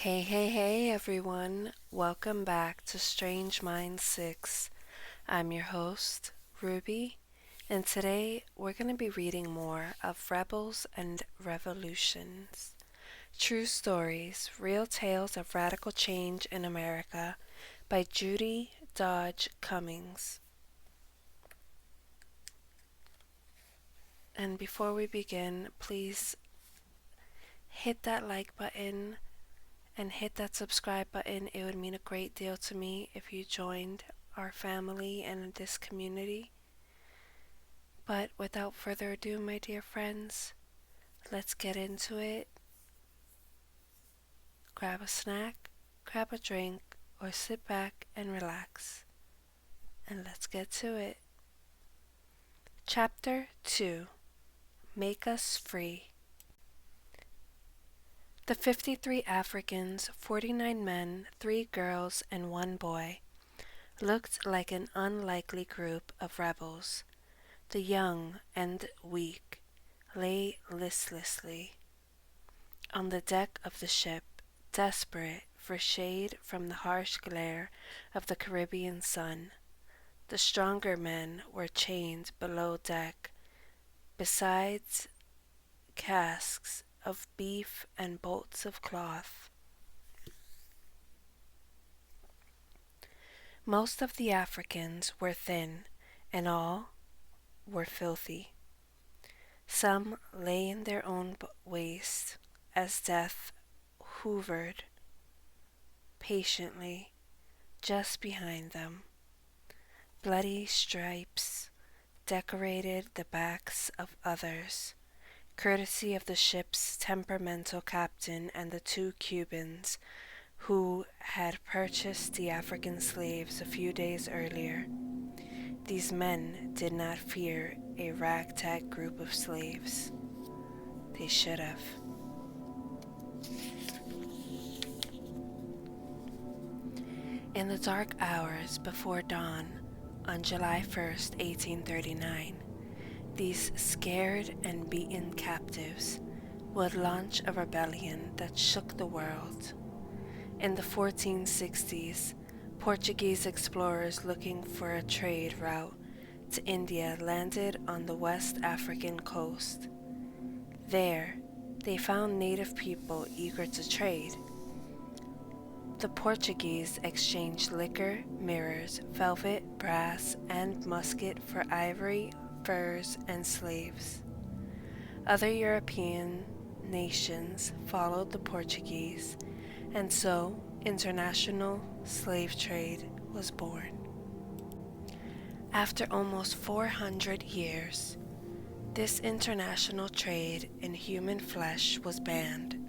Hey everyone. Welcome back to Strange Minds 6. I'm your host, Ruby, and today we're going to be reading more of Rebels and Revolutions. True Stories, Real Tales of Radical Change in America by Judy Cummings. And before we begin, please hit that like button and hit that subscribe button. It would mean a great deal to me if you joined our family and this community. But without further ado, my dear friends, let's get into it. Grab a snack, grab a drink, or sit back and relax. And let's get to it. Chapter 2: Make Us Free. The 53 Africans, 49 men, 3 girls, and 1 boy, looked like an unlikely group of rebels. The young and weak lay listlessly on the deck of the ship, desperate for shade from the harsh glare of the Caribbean sun. The stronger men were chained below deck, besides casks of beef and bolts of cloth. Most of the Africans were thin, and all were filthy. Some lay in their own waste as death hovered patiently just behind them. Bloody stripes decorated the backs of others, courtesy of the ship's temperamental captain and the 2 Cubans who had purchased the African slaves a few days earlier. These men did not fear a ragtag group of slaves. They should have. In the dark hours before dawn on July 1st, 1839, these scared and beaten captives would launch a rebellion that shook the world. In the 1460s, Portuguese explorers looking for a trade route to India landed on the West African coast. There, they found native people eager to trade. The Portuguese exchanged liquor, mirrors, velvet, brass, and musket for ivory, furs, and slaves. Other European nations followed the Portuguese, and so international slave trade was born. After almost 400 years, this international trade in human flesh was banned.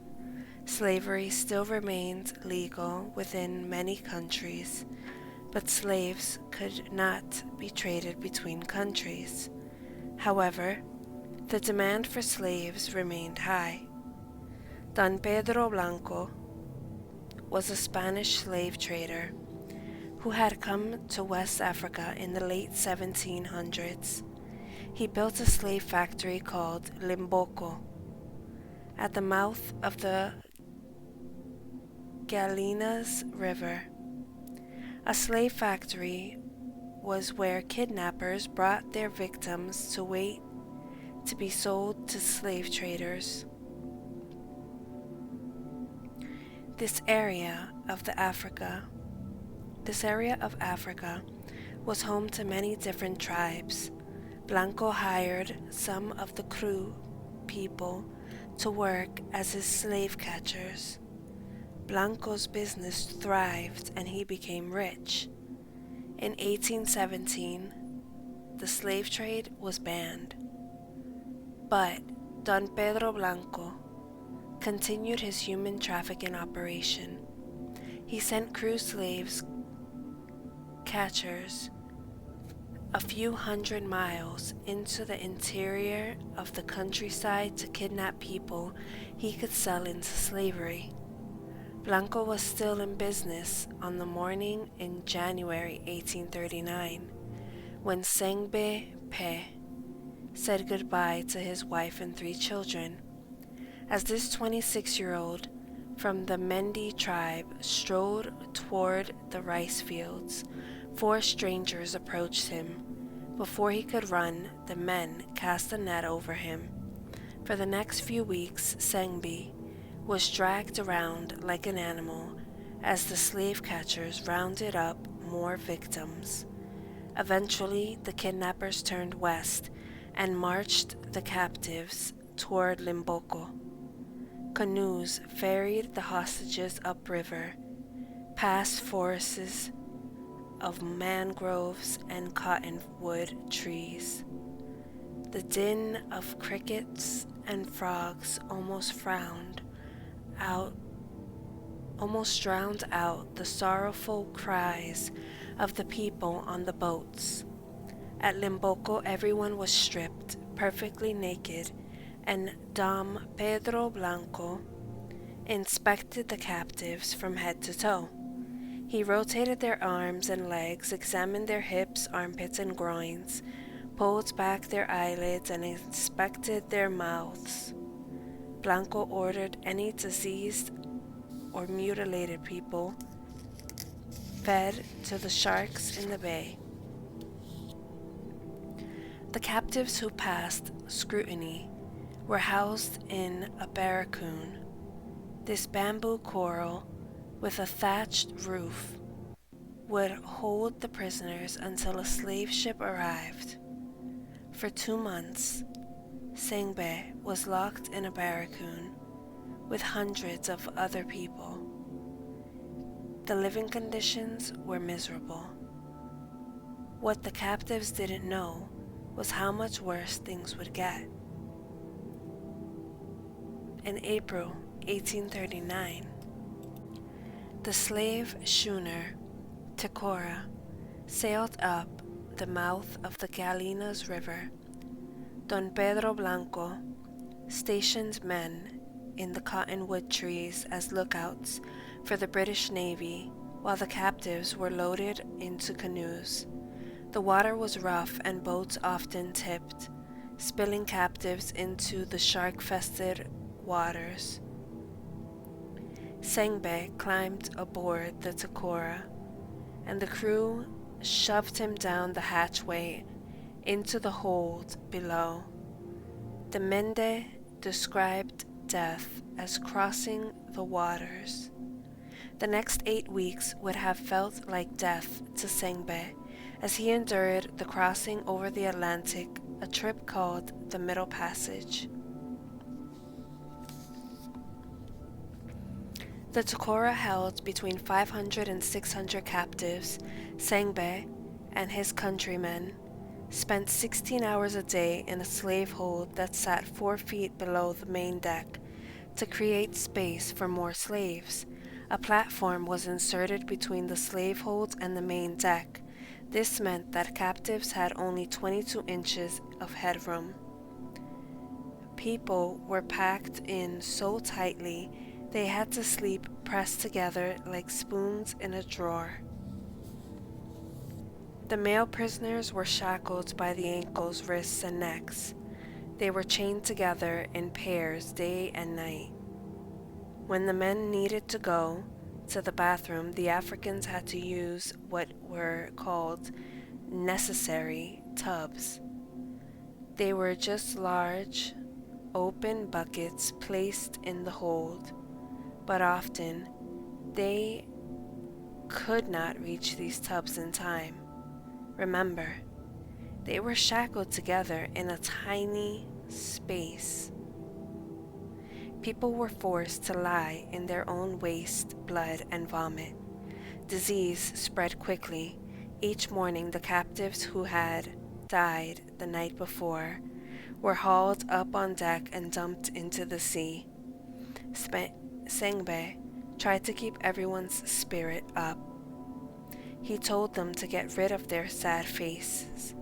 Slavery still remained legal within many countries, but slaves could not be traded between countries. However, the demand for slaves remained high. Don Pedro Blanco was a Spanish slave trader who had come to West Africa in the late 1700s. He built a slave factory called Limboko at the mouth of the Galinas River. A slave factory was where kidnappers brought their victims to wait to be sold to slave traders. This area of Africa was home to many different tribes. Blanco hired some of the Kru people to work as his slave catchers. Blanco's business thrived and he became rich. In 1817, the slave trade was banned. But Don Pedro Blanco continued his human trafficking operation. He sent Kru slaves catchers a few hundred miles into the interior of the countryside to kidnap people he could sell into slavery. Blanco was still in business on the morning in January 1839 when Sengbe Pe said goodbye to his wife and 3 children. As this 26-year-old from the Mendi tribe strode toward the rice fields. 4 strangers approached him. Before he could run, the men cast a net over him. For the next few weeks, Sengbe was dragged around like an animal as the slave catchers rounded up more victims. Eventually, the kidnappers turned west and marched the captives toward Limboko. Canoes ferried the hostages upriver, past forests of mangroves and cottonwood trees. The din of crickets and frogs almost drowned out the sorrowful cries of the people on the boats. At Limboko, everyone was stripped, perfectly naked, and Dom Pedro Blanco inspected the captives from head to toe. He rotated their arms and legs, examined their hips, armpits, and groins, pulled back their eyelids, and inspected their mouths. Blanco ordered any diseased or mutilated people fed to the sharks in the bay. The captives who passed scrutiny were housed in a barracoon. This bamboo coral with a thatched roof would hold the prisoners until a slave ship arrived. For 2 months, Sengbe was locked in a barracoon with hundreds of other people. The living conditions were miserable. What the captives didn't know was how much worse things would get. In April 1839, the slave schooner Tecora sailed up the mouth of the Galinas River. Don Pedro Blanco stationed men in the cottonwood trees as lookouts for the British Navy while the captives were loaded into canoes. The water was rough and boats often tipped, spilling captives into the shark-fested waters. Sengbe climbed aboard the Tecora, and the crew shoved him down the hatchway into the hold below. The Mende described death as crossing the waters. The next 8 weeks would have felt like death to Sengbe as he endured the crossing over the Atlantic, a trip called the Middle Passage. The Tecora held between 500 and 600 captives. Sengbe and his countrymen spent 16 hours a day in a slave hold that sat 4 feet below the main deck. To create space for more slaves, a platform was inserted between the slave hold and the main deck. This meant that captives had only 22 inches of headroom. People were packed in so tightly they had to sleep pressed together like spoons in a drawer. The male prisoners were shackled by the ankles, wrists, and necks. They were chained together in pairs day and night. When the men needed to go to the bathroom, the Africans had to use what were called necessary tubs. They were just large, open buckets placed in the hold, but often they could not reach these tubs in time. Remember, they were shackled together in a tiny space. People were forced to lie in their own waste, blood, and vomit. Disease spread quickly. Each morning, the captives who had died the night before were hauled up on deck and dumped into the sea. Sengbe tried to keep everyone's spirit up. He told them to get rid of their sad faces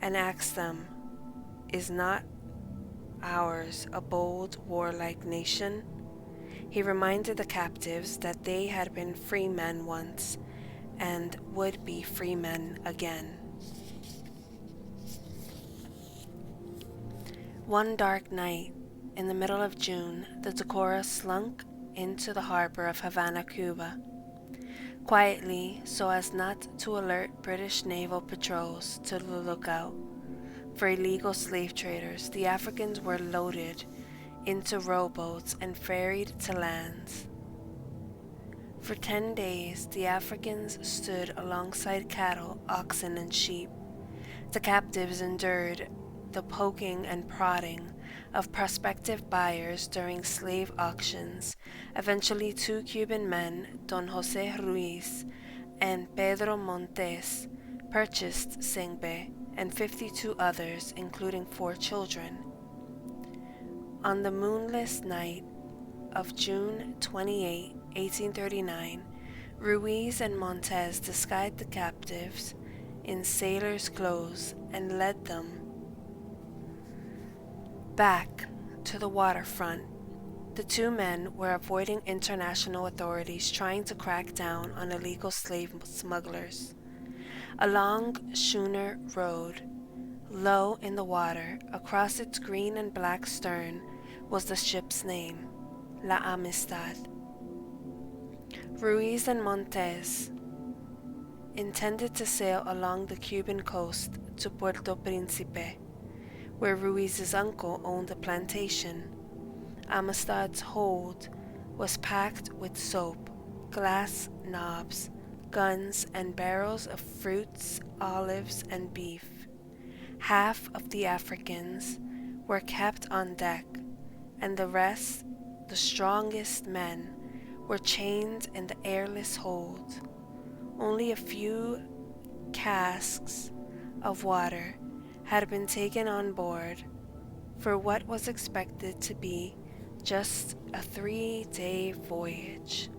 and asked them, "Is not ours a bold, warlike nation?" He reminded the captives that they had been free men once and would be free men again. One dark night, in the middle of June, the Decorah slunk into the harbor of Havana, Cuba. Quietly, so as not to alert British naval patrols to the lookout for illegal slave traders, the Africans were loaded into rowboats and ferried to lands. For 10 days, the Africans stood alongside cattle, oxen, and sheep. The captives endured the poking and prodding of prospective buyers during slave auctions. Eventually, 2 Cuban men, Don Jose Ruiz and Pedro Montes, purchased Sengbe and 52 others, including 4 children. On the moonless night of June 28, 1839, Ruiz and Montes disguised the captives in sailors' clothes and led them back to the waterfront. The 2 men were avoiding international authorities trying to crack down on illegal slave smugglers. A long schooner rode low in the water. Across its green and black stern was the ship's name, La Amistad. Ruiz and Montes intended to sail along the Cuban coast to Puerto Príncipe, where Ruiz's uncle owned a plantation. Amistad's hold was packed with soap, glass knobs, guns, and barrels of fruits, olives, and beef. Half of the Africans were kept on deck, and the rest, the strongest men, were chained in the airless hold. Only a few casks of water had been taken on board for what was expected to be just a 3-day voyage.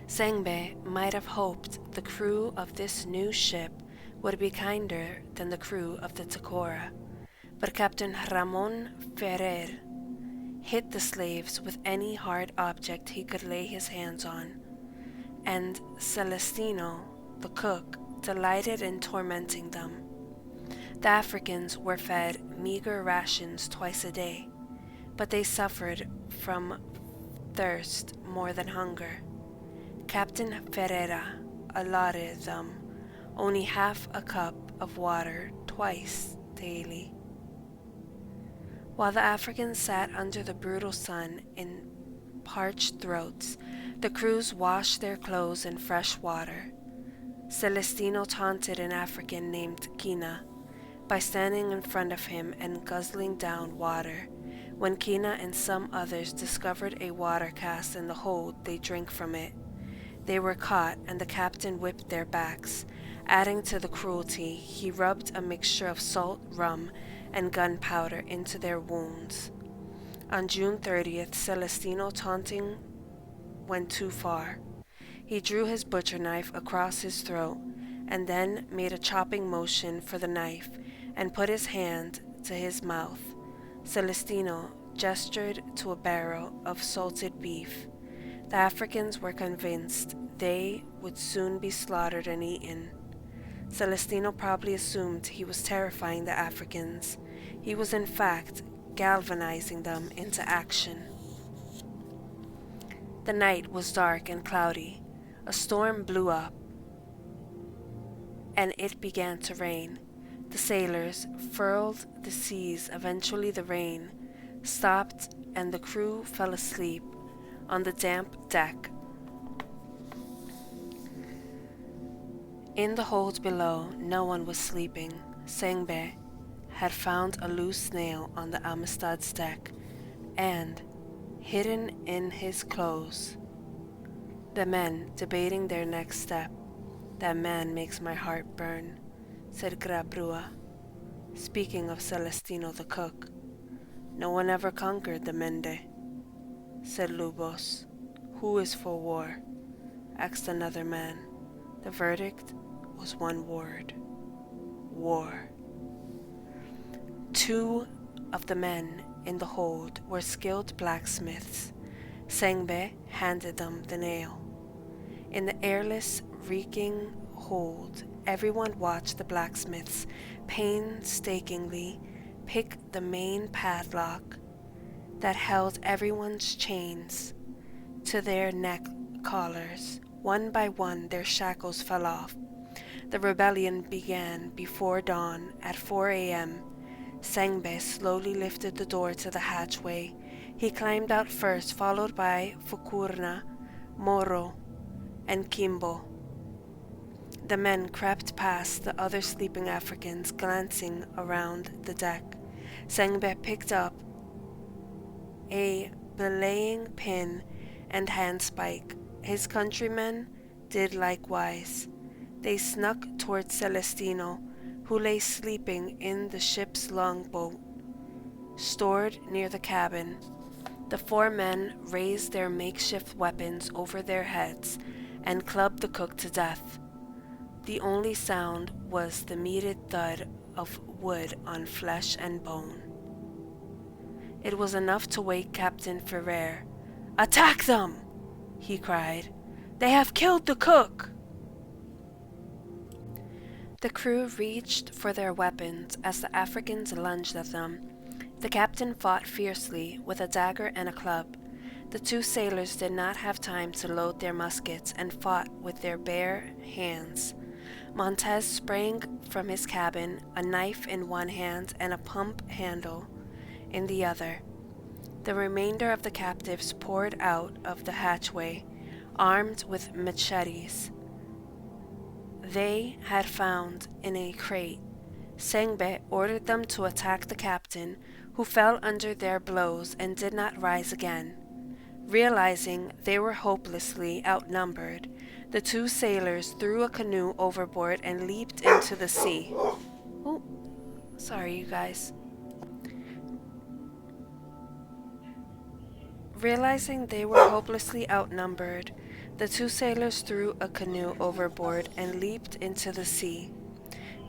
Sengbe might have hoped the crew of this new ship would be kinder than the crew of the Decorah, but Captain Ramon Ferrer hit the slaves with any hard object he could lay his hands on, and Celestino, the cook, delighted in tormenting them. The Africans were fed meager rations twice a day, but they suffered from thirst more than hunger. Captain Ferreira allotted them only half a cup of water twice daily. While the Africans sat under the brutal sun in parched throats, the crews washed their clothes in fresh water. Celestino taunted an African named Kina by standing in front of him and guzzling down water. When Kina and some others discovered a water cask in the hold, they drank from it. They were caught, and the captain whipped their backs. Adding to the cruelty, he rubbed a mixture of salt, rum, and gunpowder into their wounds. On June 30th, Celestino taunting went too far. He drew his butcher knife across his throat and then made a chopping motion for the knife and put his hand to his mouth. Celestino gestured to a barrel of salted beef. The Africans were convinced they would soon be slaughtered and eaten. Celestino probably assumed he was terrifying the Africans. He was in fact galvanizing them into action. The night was dark and cloudy. A storm blew up, and it began to rain. The sailors furled the seas. Eventually the rain stopped, and the crew fell asleep on the damp deck. In the hold below, no one was sleeping. Sengbe had found a loose nail on the Amistad's deck, and, hidden in his clothes, the men debating their next step. "That man makes my heart burn," said Grabrua, speaking of Celestino the cook. "No one ever conquered the Mende," said Lubos. "Who is for war?" asked another man. The verdict was one word: war. 2 of the men in the hold were skilled blacksmiths. Sengbe handed them the nail. In the airless, reeking hold, everyone watched the blacksmiths painstakingly picked the main padlock that held everyone's chains to their neck collars. One by one, their shackles fell off. The rebellion began before dawn. At 4 a.m., Sengbe slowly lifted the door to the hatchway. He climbed out first, followed by Fukurna, Moro, and Kimbo. The men crept past the other sleeping Africans, glancing around the deck. Sengbe picked up a belaying pin and handspike. His countrymen did likewise. They snuck toward Celestino, who lay sleeping in the ship's longboat, stored near the cabin. The 4 men raised their makeshift weapons over their heads and clubbed the cook to death. The only sound was the muted thud of wood on flesh and bone. It was enough to wake Captain Ferrer. "Attack them!" he cried. "They have killed the cook!" The crew reached for their weapons as the Africans lunged at them. The captain fought fiercely with a dagger and a club. The 2 sailors did not have time to load their muskets and fought with their bare hands. Montez sprang from his cabin, a knife in one hand and a pump handle in the other. The remainder of the captives poured out of the hatchway, armed with machetes they had found in a crate. Sengbe ordered them to attack the captain, who fell under their blows and did not rise again. Realizing they were hopelessly outnumbered, the 2 sailors threw a canoe overboard and leaped into the sea. Oh, sorry, you guys. Realizing they were hopelessly outnumbered, the 2 sailors threw a canoe overboard and leaped into the sea.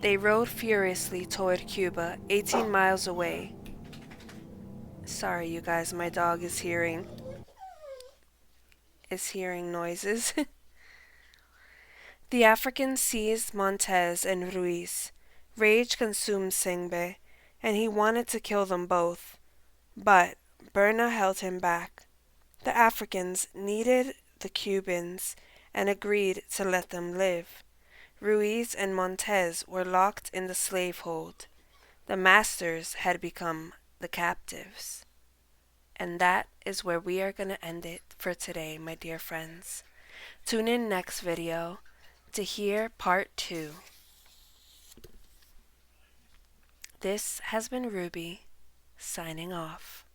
They rowed furiously toward Cuba, 18 miles away. Sorry, you guys, my dog is hearing noises. The Africans seized Montez and Ruiz. Rage consumed Sengbe, and he wanted to kill them both. But Berna held him back. The Africans needed the Cubans and agreed to let them live. Ruiz and Montez were locked in the slave hold. The masters had become the captives. And that is where we are going to end it for today, my dear friends. Tune in next video to hear part 2. This has been Ruby, signing off.